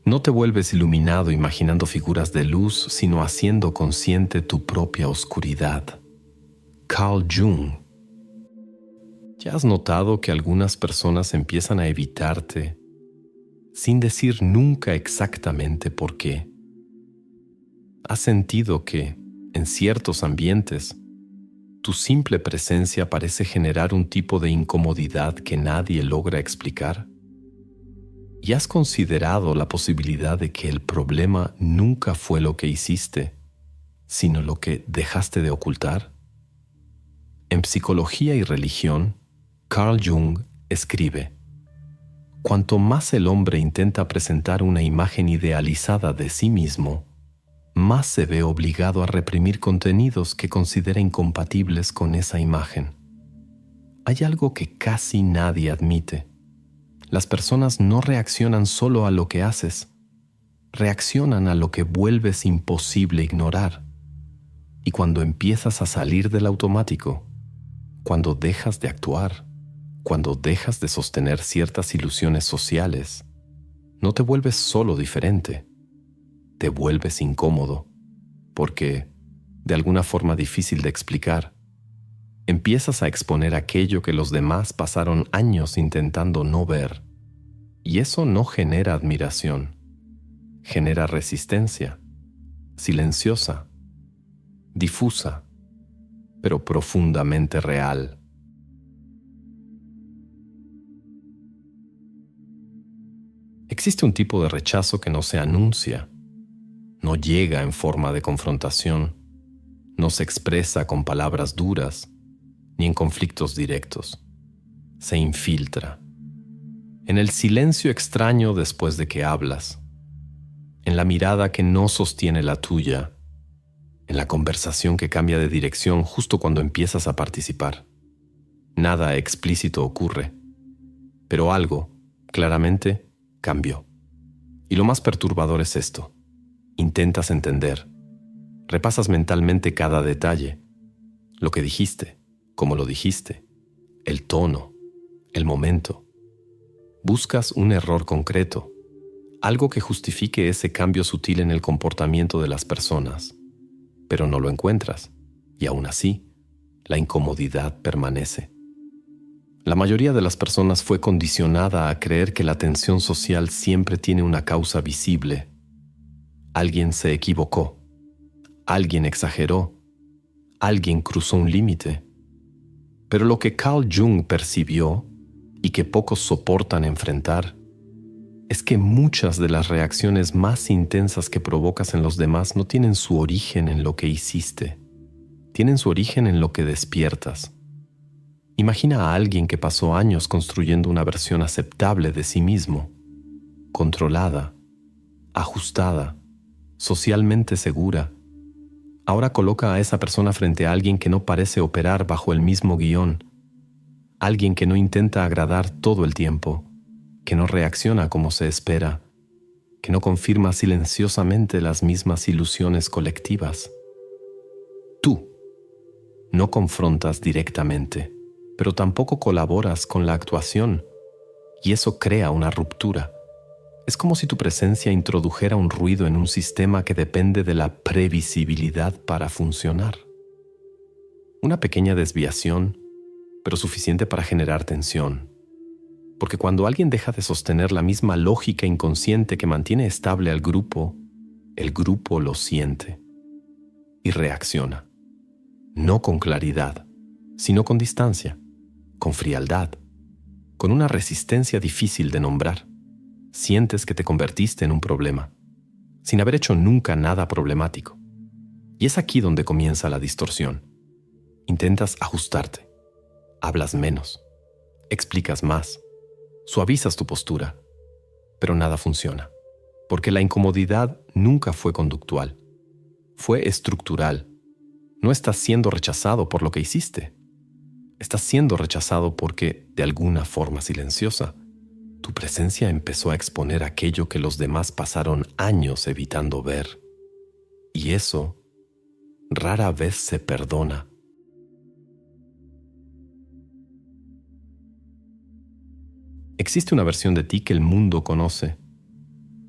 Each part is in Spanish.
No te vuelves iluminado imaginando figuras de luz, sino haciendo consciente tu propia oscuridad. Carl Jung. ¿Ya has notado que algunas personas empiezan a evitarte sin decir nunca exactamente por qué? ¿Has sentido que, en ciertos ambientes, tu simple presencia parece generar un tipo de incomodidad que nadie logra explicar? ¿Y has considerado la posibilidad de que el problema nunca fue lo que hiciste, sino lo que dejaste de ocultar? En Psicología y Religión, Carl Jung escribe: cuanto más el hombre intenta presentar una imagen idealizada de sí mismo, más se ve obligado a reprimir contenidos que considera incompatibles con esa imagen. Hay algo que casi nadie admite. Las personas no reaccionan solo a lo que haces, reaccionan a lo que vuelves imposible ignorar. Y cuando empiezas a salir del automático, cuando dejas de actuar, cuando dejas de sostener ciertas ilusiones sociales, no te vuelves solo diferente, te vuelves incómodo, porque, de alguna forma difícil de explicar, empiezas a exponer aquello que los demás pasaron años intentando no ver. Y eso no genera admiración, genera resistencia, silenciosa, difusa, pero profundamente real. Existe un tipo de rechazo que no se anuncia, no llega en forma de confrontación, no se expresa con palabras duras ni en conflictos directos. Se infiltra. En el silencio extraño después de que hablas, en la mirada que no sostiene la tuya, en la conversación que cambia de dirección justo cuando empiezas a participar. Nada explícito ocurre, pero algo, claramente, cambió. Y lo más perturbador es esto. Intentas entender. Repasas mentalmente cada detalle. Lo que dijiste, cómo lo dijiste, el tono, el momento. Buscas un error concreto, algo que justifique ese cambio sutil en el comportamiento de las personas, pero no lo encuentras, y aún así, la incomodidad permanece. La mayoría de las personas fue condicionada a creer que la tensión social siempre tiene una causa visible. Alguien se equivocó, alguien exageró, alguien cruzó un límite. Pero lo que Carl Jung percibió, y que pocos soportan enfrentar, es que muchas de las reacciones más intensas que provocas en los demás no tienen su origen en lo que hiciste, tienen su origen en lo que despiertas. Imagina a alguien que pasó años construyendo una versión aceptable de sí mismo, controlada, ajustada, socialmente segura. Ahora coloca a esa persona frente a alguien que no parece operar bajo el mismo guión, alguien que no intenta agradar todo el tiempo, que no reacciona como se espera, que no confirma silenciosamente las mismas ilusiones colectivas. Tú no confrontas directamente, pero tampoco colaboras con la actuación, y eso crea una ruptura. Es como si tu presencia introdujera un ruido en un sistema que depende de la previsibilidad para funcionar. Una pequeña desviación, pero suficiente para generar tensión. Porque cuando alguien deja de sostener la misma lógica inconsciente que mantiene estable al grupo, el grupo lo siente y reacciona. No con claridad, sino con distancia, con frialdad, con una resistencia difícil de nombrar. Sientes que te convertiste en un problema, sin haber hecho nunca nada problemático. Y es aquí donde comienza la distorsión. Intentas ajustarte, hablas menos, explicas más, suavizas tu postura, pero nada funciona, porque la incomodidad nunca fue conductual, fue estructural. No estás siendo rechazado por lo que hiciste, estás siendo rechazado porque, de alguna forma silenciosa, tu presencia empezó a exponer aquello que los demás pasaron años evitando ver. Y eso rara vez se perdona. Existe una versión de ti que el mundo conoce,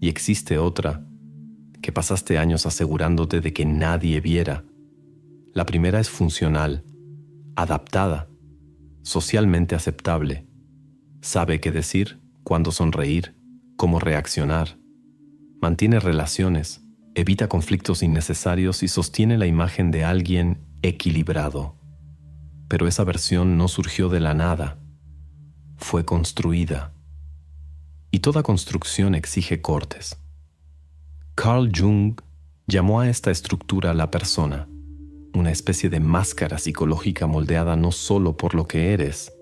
y existe otra que pasaste años asegurándote de que nadie viera. La primera es funcional, adaptada, socialmente aceptable. Sabe qué decir, cuándo sonreír, cómo reaccionar. Mantiene relaciones, evita conflictos innecesarios y sostiene la imagen de alguien equilibrado. Pero esa versión no surgió de la nada. Fue construida. Y toda construcción exige cortes. Carl Jung llamó a esta estructura la persona, una especie de máscara psicológica moldeada no solo por lo que eres,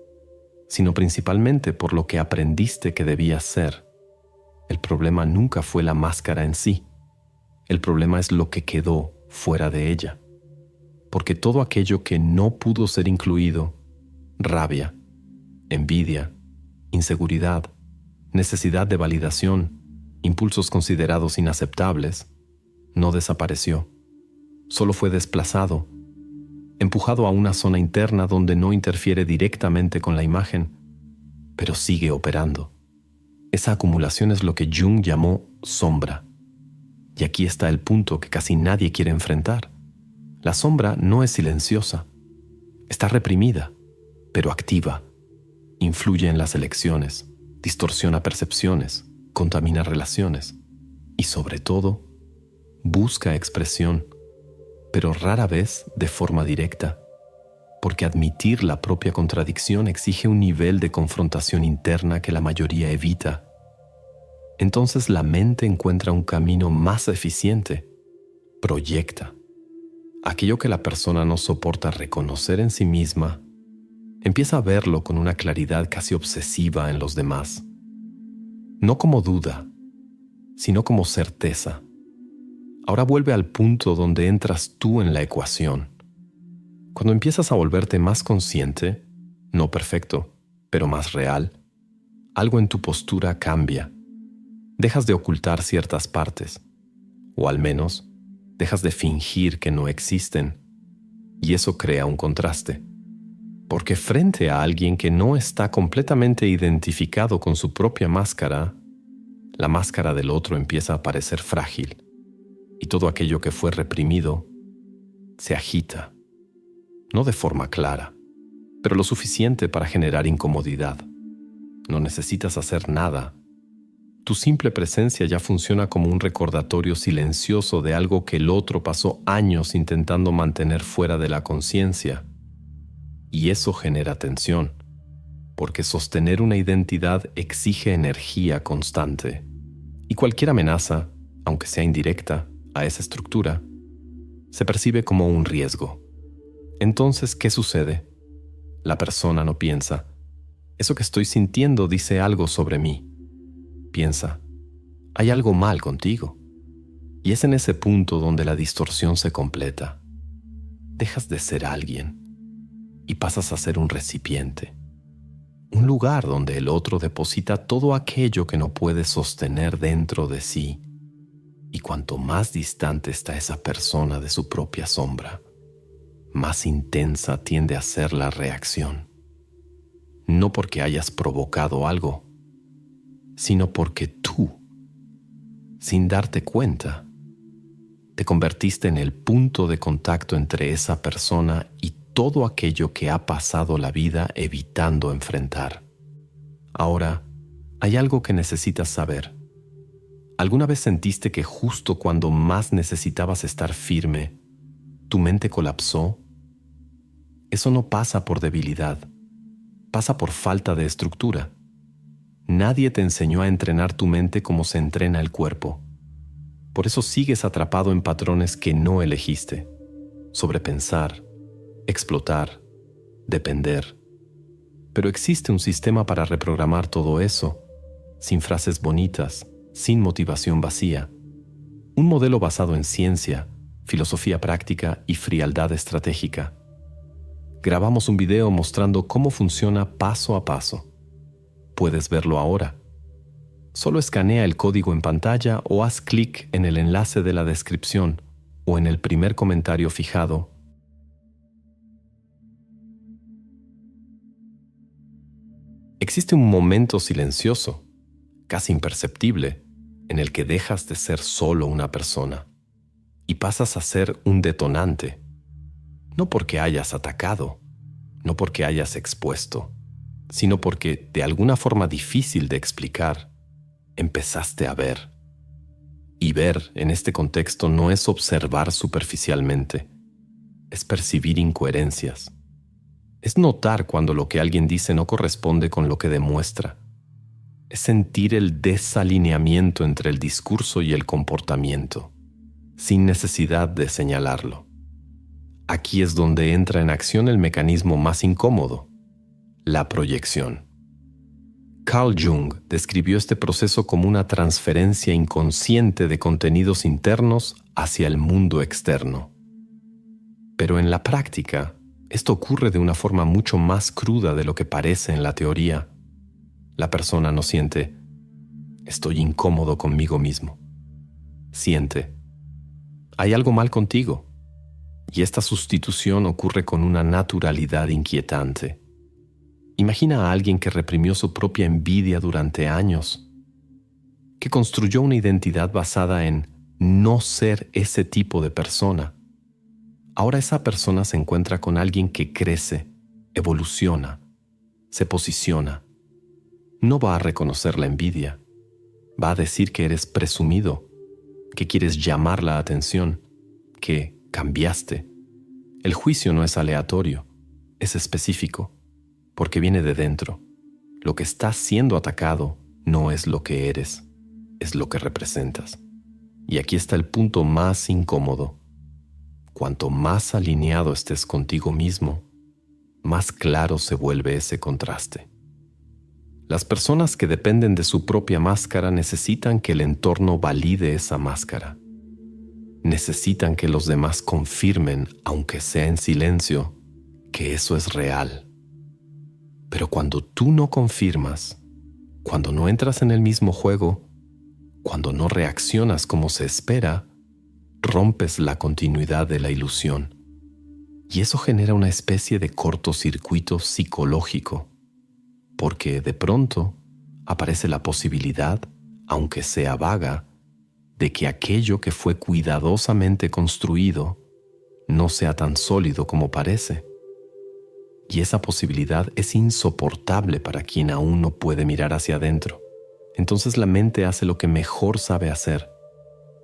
sino principalmente por lo que aprendiste que debías ser. El problema nunca fue la máscara en sí. El problema es lo que quedó fuera de ella. Porque todo aquello que no pudo ser incluido, rabia, envidia, inseguridad, necesidad de validación, impulsos considerados inaceptables, no desapareció. Solo fue desplazado, empujado a una zona interna donde no interfiere directamente con la imagen, pero sigue operando. Esa acumulación es lo que Jung llamó sombra. Y aquí está el punto que casi nadie quiere enfrentar. La sombra no es silenciosa. Está reprimida, pero activa. Influye en las elecciones, distorsiona percepciones, contamina relaciones y, sobre todo, busca expresión, pero rara vez de forma directa, porque admitir la propia contradicción exige un nivel de confrontación interna que la mayoría evita. Entonces la mente encuentra un camino más eficiente, proyecta. Aquello que la persona no soporta reconocer en sí misma, empieza a verlo con una claridad casi obsesiva en los demás. No como duda, sino como certeza. Ahora vuelve al punto donde entras tú en la ecuación. Cuando empiezas a volverte más consciente, no perfecto, pero más real, algo en tu postura cambia. Dejas de ocultar ciertas partes, o al menos dejas de fingir que no existen, y eso crea un contraste. Porque frente a alguien que no está completamente identificado con su propia máscara, la máscara del otro empieza a parecer frágil, y todo aquello que fue reprimido se agita, no de forma clara, pero lo suficiente para generar incomodidad. No necesitas hacer nada. Tu simple presencia ya funciona como un recordatorio silencioso de algo que el otro pasó años intentando mantener fuera de la conciencia. Y eso genera tensión, porque sostener una identidad exige energía constante. Y cualquier amenaza, aunque sea indirecta, a esa estructura, se percibe como un riesgo. Entonces, ¿qué sucede? La persona no piensa, eso que estoy sintiendo dice algo sobre mí. Piensa, hay algo mal contigo. Y es en ese punto donde la distorsión se completa. Dejas de ser alguien y pasas a ser un recipiente. Un lugar donde el otro deposita todo aquello que no puede sostener dentro de sí. Y cuanto más distante está esa persona de su propia sombra, más intensa tiende a ser la reacción. No porque hayas provocado algo, sino porque tú, sin darte cuenta, te convertiste en el punto de contacto entre esa persona y todo aquello que ha pasado la vida evitando enfrentar. Ahora, hay algo que necesitas saber. ¿Alguna vez sentiste que justo cuando más necesitabas estar firme, tu mente colapsó? Eso no pasa por debilidad, pasa por falta de estructura. Nadie te enseñó a entrenar tu mente como se entrena el cuerpo. Por eso sigues atrapado en patrones que no elegiste. Sobrepensar, explotar, depender. Pero existe un sistema para reprogramar todo eso, sin frases bonitas, sin motivación vacía. Un modelo basado en ciencia, filosofía práctica y frialdad estratégica. Grabamos un video mostrando cómo funciona paso a paso. Puedes verlo ahora. Solo escanea el código en pantalla o haz clic en el enlace de la descripción o en el primer comentario fijado. Existe un momento silencioso, casi imperceptible, en el que dejas de ser solo una persona y pasas a ser un detonante, no porque hayas atacado, no porque hayas expuesto, sino porque, de alguna forma difícil de explicar, empezaste a ver. Y ver, en este contexto, no es observar superficialmente, es percibir incoherencias. Es notar cuando lo que alguien dice no corresponde con lo que demuestra. Es sentir el desalineamiento entre el discurso y el comportamiento, sin necesidad de señalarlo. Aquí es donde entra en acción el mecanismo más incómodo, la proyección. Carl Jung describió este proceso como una transferencia inconsciente de contenidos internos hacia el mundo externo. Pero en la práctica, esto ocurre de una forma mucho más cruda de lo que parece en la teoría. La persona no siente, estoy incómodo conmigo mismo. Siente, hay algo mal contigo. Y esta sustitución ocurre con una naturalidad inquietante. Imagina a alguien que reprimió su propia envidia durante años, que construyó una identidad basada en no ser ese tipo de persona. Ahora esa persona se encuentra con alguien que crece, evoluciona, se posiciona. No va a reconocer la envidia, va a decir que eres presumido, que quieres llamar la atención, que cambiaste. El juicio no es aleatorio, es específico, porque viene de dentro. Lo que está siendo atacado no es lo que eres, es lo que representas. Y aquí está el punto más incómodo. Cuanto más alineado estés contigo mismo, más claro se vuelve ese contraste. Las personas que dependen de su propia máscara necesitan que el entorno valide esa máscara. Necesitan que los demás confirmen, aunque sea en silencio, que eso es real. Pero cuando tú no confirmas, cuando no entras en el mismo juego, cuando no reaccionas como se espera, rompes la continuidad de la ilusión. Y eso genera una especie de cortocircuito psicológico, porque de pronto aparece la posibilidad, aunque sea vaga, de que aquello que fue cuidadosamente construido no sea tan sólido como parece. Y esa posibilidad es insoportable para quien aún no puede mirar hacia adentro. Entonces la mente hace lo que mejor sabe hacer: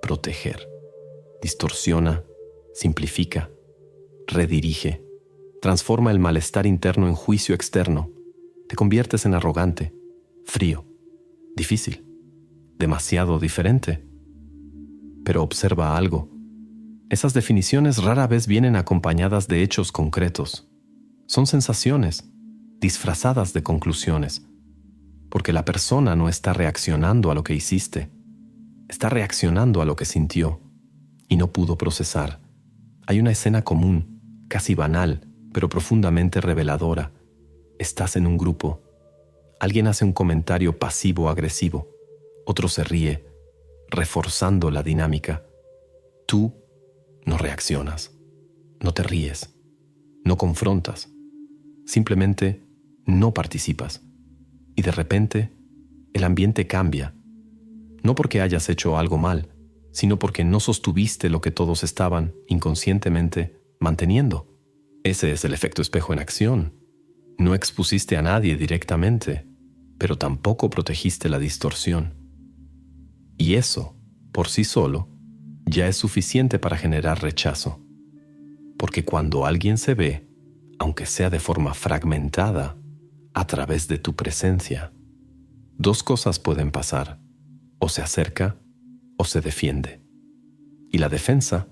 proteger. Distorsiona, simplifica, redirige, transforma el malestar interno en juicio externo. Te conviertes en arrogante, frío, difícil, demasiado diferente. Pero observa algo. Esas definiciones rara vez vienen acompañadas de hechos concretos. Son sensaciones, disfrazadas de conclusiones, porque la persona no está reaccionando a lo que hiciste, está reaccionando a lo que sintió y no pudo procesar. Hay una escena común, casi banal, pero profundamente reveladora. Estás en un grupo. Alguien hace un comentario pasivo-agresivo. Otro se ríe, reforzando la dinámica. Tú no reaccionas, no te ríes, no confrontas. Simplemente no participas. Y de repente, el ambiente cambia. No porque hayas hecho algo mal, sino porque no sostuviste lo que todos estaban, inconscientemente, manteniendo. Ese es el efecto espejo en acción. No expusiste a nadie directamente, pero tampoco protegiste la distorsión. Y eso, por sí solo, ya es suficiente para generar rechazo. Porque cuando alguien se ve, aunque sea de forma fragmentada, a través de tu presencia, dos cosas pueden pasar: o se acerca o se defiende. Y la defensa,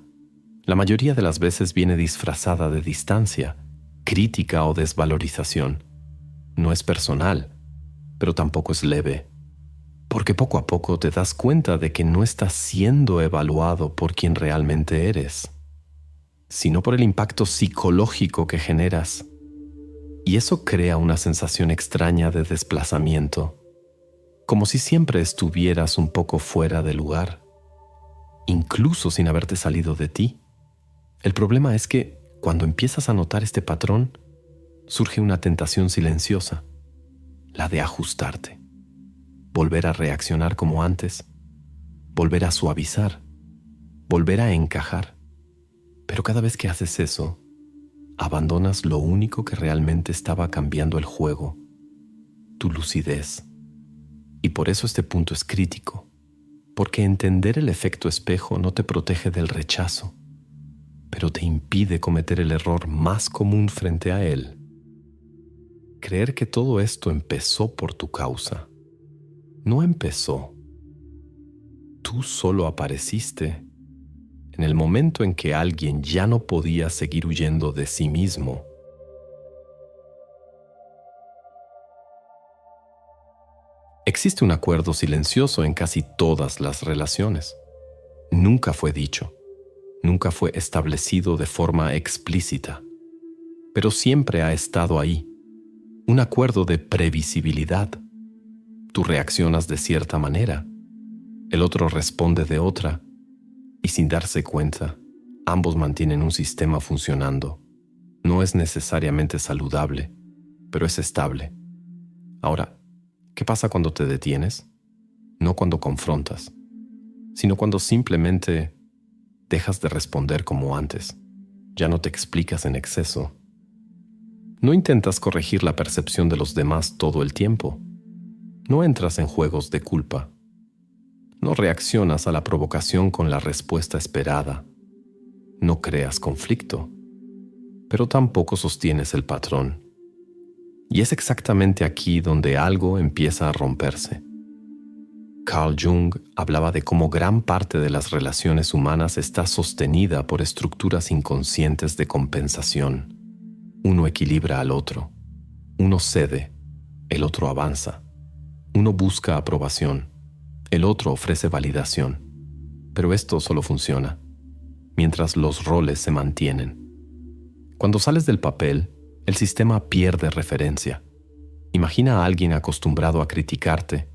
la mayoría de las veces, viene disfrazada de distancia, crítica o desvalorización. No es personal, pero tampoco es leve, porque poco a poco te das cuenta de que no estás siendo evaluado por quien realmente eres, sino por el impacto psicológico que generas. Y eso crea una sensación extraña de desplazamiento, como si siempre estuvieras un poco fuera de lugar, incluso sin haberte salido de ti. El problema es que, cuando empiezas a notar este patrón, surge una tentación silenciosa, la de ajustarte, volver a reaccionar como antes, volver a suavizar, volver a encajar. Pero cada vez que haces eso, abandonas lo único que realmente estaba cambiando el juego, tu lucidez. Y por eso este punto es crítico, porque entender el efecto espejo no te protege del rechazo, pero te impide cometer el error más común frente a él: creer que todo esto empezó por tu causa. No empezó. Tú solo apareciste en el momento en que alguien ya no podía seguir huyendo de sí mismo. Existe un acuerdo silencioso en casi todas las relaciones. Nunca fue dicho, nunca fue establecido de forma explícita, pero siempre ha estado ahí. Un acuerdo de previsibilidad. Tú reaccionas de cierta manera, el otro responde de otra, y sin darse cuenta, ambos mantienen un sistema funcionando. No es necesariamente saludable, pero es estable. Ahora, ¿qué pasa cuando te detienes? No cuando confrontas, sino cuando simplemente dejas de responder como antes. Ya no te explicas en exceso. No intentas corregir la percepción de los demás todo el tiempo. No entras en juegos de culpa. No reaccionas a la provocación con la respuesta esperada. No creas conflicto, pero tampoco sostienes el patrón. Y es exactamente aquí donde algo empieza a romperse. Carl Jung hablaba de cómo gran parte de las relaciones humanas está sostenida por estructuras inconscientes de compensación. Uno equilibra al otro. Uno cede, el otro avanza. Uno busca aprobación, el otro ofrece validación. Pero esto solo funciona mientras los roles se mantienen. Cuando sales del papel, el sistema pierde referencia. Imagina a alguien acostumbrado a criticarte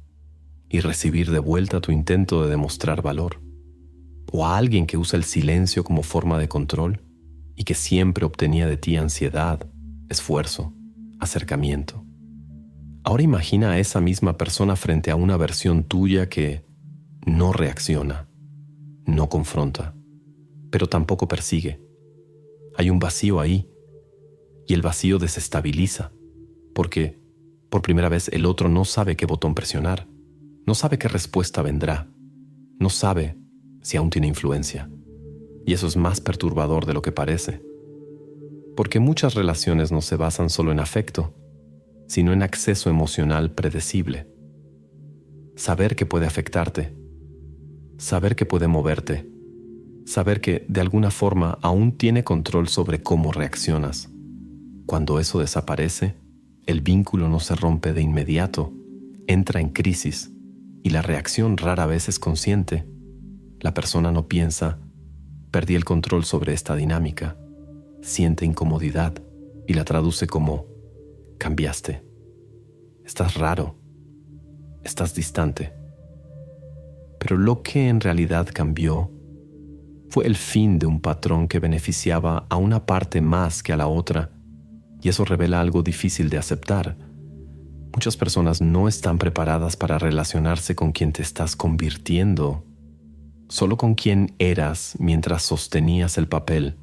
y recibir de vuelta tu intento de demostrar valor. O a alguien que usa el silencio como forma de control y que siempre obtenía de ti ansiedad, esfuerzo, acercamiento. Ahora imagina a esa misma persona frente a una versión tuya que no reacciona, no confronta, pero tampoco persigue. Hay un vacío ahí, y el vacío desestabiliza, porque por primera vez el otro no sabe qué botón presionar, no sabe qué respuesta vendrá, no sabe si aún tiene influencia. Y eso es más perturbador de lo que parece, porque muchas relaciones no se basan solo en afecto, sino en acceso emocional predecible. Saber que puede afectarte, saber que puede moverte, saber que de alguna forma aún tiene control sobre cómo reaccionas. Cuando eso desaparece, el vínculo no se rompe de inmediato, entra en crisis y la reacción rara vez es consciente. La persona no piensa, perdí el control sobre esta dinámica, siente incomodidad y la traduce como, cambiaste, estás raro, estás distante. Pero lo que en realidad cambió fue el fin de un patrón que beneficiaba a una parte más que a la otra, y eso revela algo difícil de aceptar. Muchas personas no están preparadas para relacionarse con quien te estás convirtiendo, solo con quien eras mientras sostenías el papel.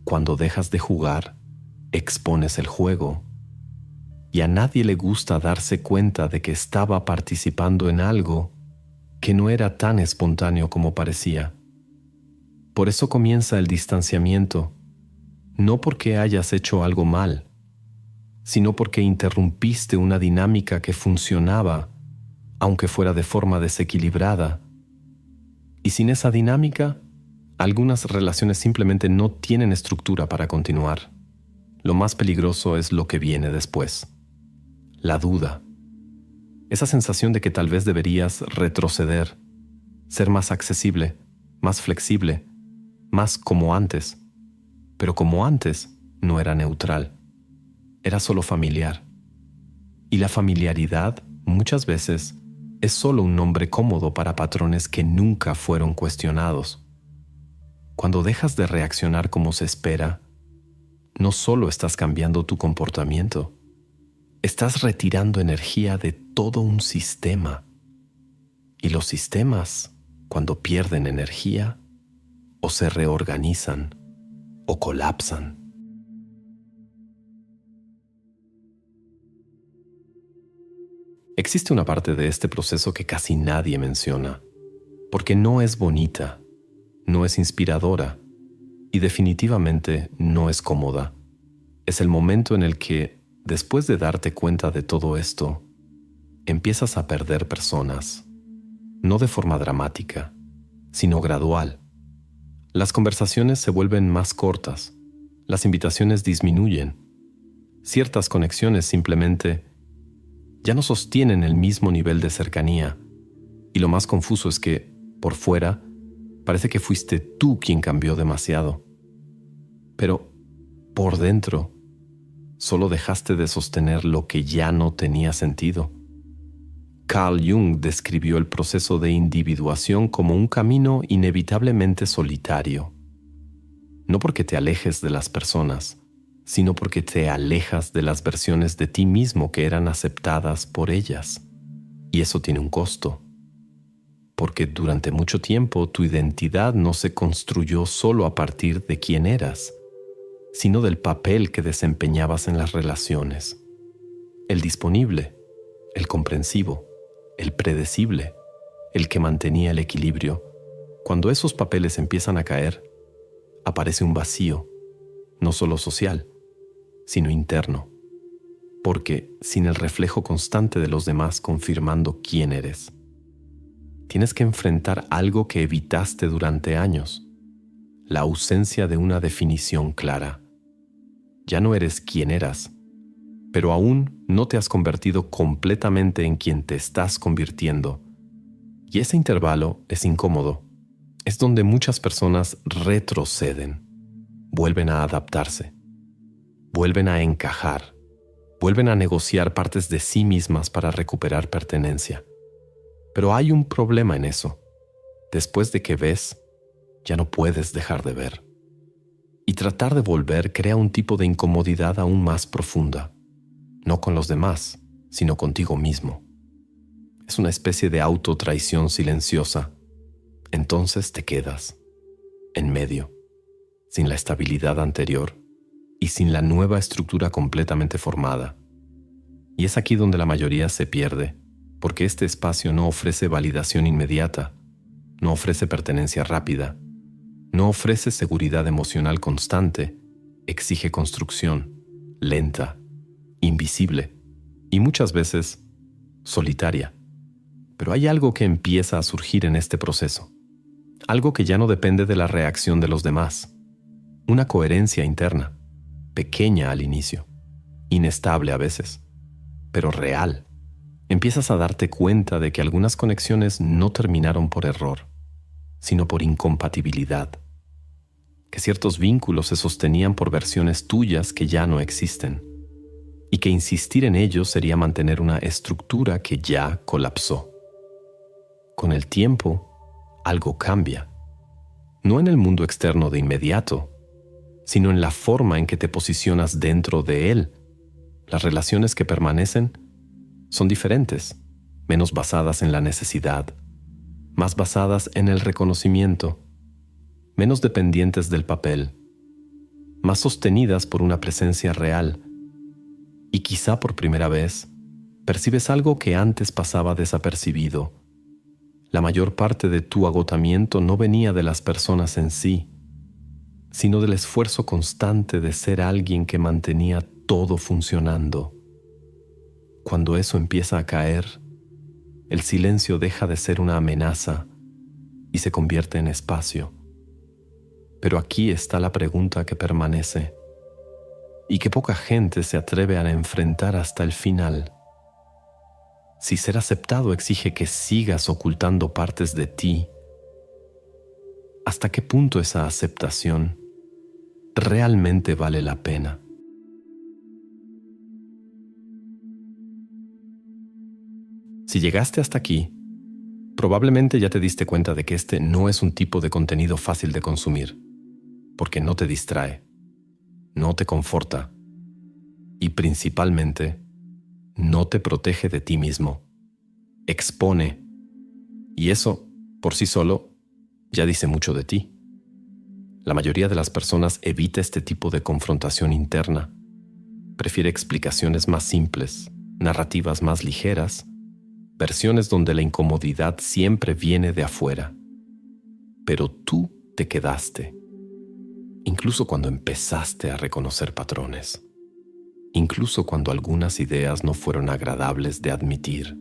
Cuando dejas de jugar, expones el juego. Y a nadie le gusta darse cuenta de que estaba participando en algo que no era tan espontáneo como parecía. Por eso comienza el distanciamiento, no porque hayas hecho algo mal, sino porque interrumpiste una dinámica que funcionaba, aunque fuera de forma desequilibrada. Y sin esa dinámica, algunas relaciones simplemente no tienen estructura para continuar. Lo más peligroso es lo que viene después. La duda. Esa sensación de que tal vez deberías retroceder, ser más accesible, más flexible, más como antes. Pero como antes no era neutral, era solo familiar. Y la familiaridad, muchas veces, es solo un nombre cómodo para patrones que nunca fueron cuestionados. Cuando dejas de reaccionar como se espera, no solo estás cambiando tu comportamiento, estás retirando energía de todo un sistema. Y los sistemas, cuando pierden energía, o se reorganizan o colapsan. Existe una parte de este proceso que casi nadie menciona, porque no es bonita, no es inspiradora y definitivamente no es cómoda. Es el momento en el que, después de darte cuenta de todo esto, empiezas a perder personas, no de forma dramática, sino gradual. Las conversaciones se vuelven más cortas, las invitaciones disminuyen, ciertas conexiones simplemente ya no sostienen el mismo nivel de cercanía, y lo más confuso es que, por fuera, parece que fuiste tú quien cambió demasiado. Pero, por dentro, solo dejaste de sostener lo que ya no tenía sentido. Carl Jung describió el proceso de individuación como un camino inevitablemente solitario. No porque te alejes de las personas, sino porque te alejas de las versiones de ti mismo que eran aceptadas por ellas. Y eso tiene un costo. Porque durante mucho tiempo tu identidad no se construyó solo a partir de quién eras, sino del papel que desempeñabas en las relaciones. El disponible, el comprensivo, el predecible, el que mantenía el equilibrio. Cuando esos papeles empiezan a caer, aparece un vacío, no solo social, sino interno. Porque sin el reflejo constante de los demás confirmando quién eres, tienes que enfrentar algo que evitaste durante años, la ausencia de una definición clara. Ya no eres quien eras, pero aún no te has convertido completamente en quien te estás convirtiendo. Y ese intervalo es incómodo. Es donde muchas personas retroceden, vuelven a adaptarse, vuelven a encajar, vuelven a negociar partes de sí mismas para recuperar pertenencia. Pero hay un problema en eso. Después de que ves, ya no puedes dejar de ver. Y tratar de volver crea un tipo de incomodidad aún más profunda. No con los demás, sino contigo mismo. Es una especie de autotraición silenciosa. Entonces te quedas, en medio, sin la estabilidad anterior y sin la nueva estructura completamente formada. Y es aquí donde la mayoría se pierde, porque este espacio no ofrece validación inmediata, no ofrece pertenencia rápida, no ofrece seguridad emocional constante, exige construcción, lenta, invisible y muchas veces solitaria. Pero hay algo que empieza a surgir en este proceso, algo que ya no depende de la reacción de los demás, una coherencia interna, pequeña al inicio, inestable a veces, pero real. Empiezas a darte cuenta de que algunas conexiones no terminaron por error, sino por incompatibilidad, que ciertos vínculos se sostenían por versiones tuyas que ya no existen, y que insistir en ellos sería mantener una estructura que ya colapsó. Con el tiempo, algo cambia, no en el mundo externo de inmediato, sino en la forma en que te posicionas dentro de él. Las relaciones que permanecen son diferentes, menos basadas en la necesidad, más basadas en el reconocimiento, menos dependientes del papel, más sostenidas por una presencia real. Y quizá por primera vez, percibes algo que antes pasaba desapercibido. La mayor parte de tu agotamiento no venía de las personas en sí, sino del esfuerzo constante de ser alguien que mantenía todo funcionando. Cuando eso empieza a caer, el silencio deja de ser una amenaza y se convierte en espacio. Pero aquí está la pregunta que permanece y que poca gente se atreve a enfrentar hasta el final. Si ser aceptado exige que sigas ocultando partes de ti, ¿hasta qué punto esa aceptación realmente vale la pena? Si llegaste hasta aquí, probablemente ya te diste cuenta de que este no es un tipo de contenido fácil de consumir, porque no te distrae, no te conforta y principalmente no te protege de ti mismo. Expone, Y eso, por sí solo, ya dice mucho de ti. La mayoría de las personas evita este tipo de confrontación interna. Prefiere explicaciones más simples, narrativas más ligeras, versiones donde la incomodidad siempre viene de afuera. Pero tú te quedaste, incluso cuando empezaste a reconocer patrones, incluso cuando algunas ideas no fueron agradables de admitir,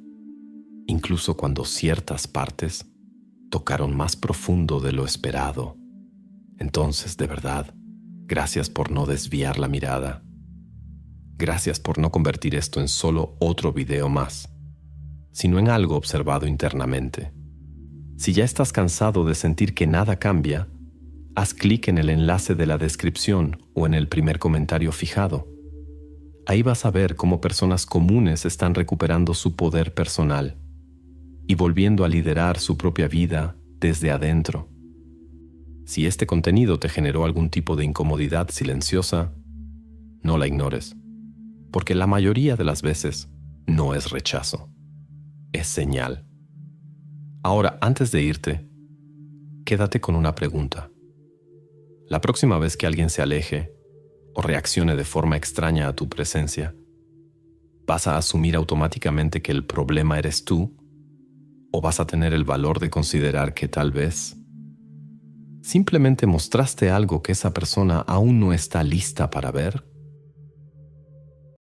incluso cuando ciertas partes tocaron más profundo de lo esperado. Entonces, de verdad, gracias por no desviar la mirada. Gracias por no convertir esto en solo otro video más, sino en algo observado internamente. Si ya estás cansado de sentir que nada cambia, haz clic en el enlace de la descripción o en el primer comentario fijado. Ahí vas a ver cómo personas comunes están recuperando su poder personal y volviendo a liderar su propia vida desde adentro. Si este contenido te generó algún tipo de incomodidad silenciosa, no la ignores, porque la mayoría de las veces no es rechazo, es señal. Ahora, antes de irte, quédate con una pregunta. La próxima vez que alguien se aleje o reaccione de forma extraña a tu presencia, ¿vas a asumir automáticamente que el problema eres tú? ¿O vas a tener el valor de considerar que tal vez simplemente mostraste algo que esa persona aún no está lista para ver?